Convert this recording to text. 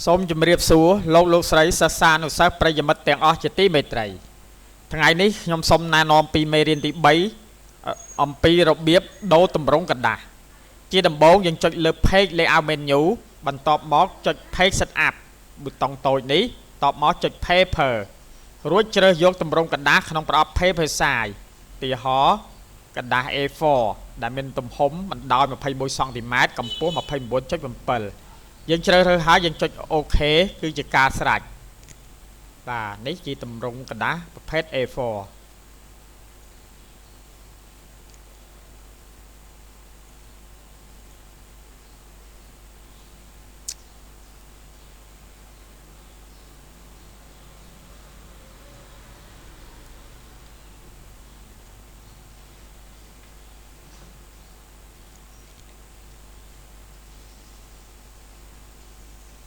សូមជម្រាបសួរលោកស្រីសិស្សានុសិស្សប្រិយមិត្តទាំងអស់ជាទីមេត្រីថ្ងៃនេះខ្ញុំសូមណែនាំពីមេរៀនទី3អំពីរបៀបដូរទម្រង់กระดาษជាដំបូងយើងចុចលើ page layout menu បន្ទាប់មកចុច page setup ប៊ូតុងតូចនេះតបមកចុច paper រួចជ្រើសយកទម្រង់กระดาษក្នុងប្រអប់ paper size ទីហោกระดาษ A4 ដែលមានទំហំបណ្ដោយ21សង់ទីម៉ែត្រកម្ពស់ 29.7 យើងជ្រើសរើសហើយយើងចុច OK គឺជាការស្រេចបាទនេះជាទម្រង់กระดาษប្រភេទ A4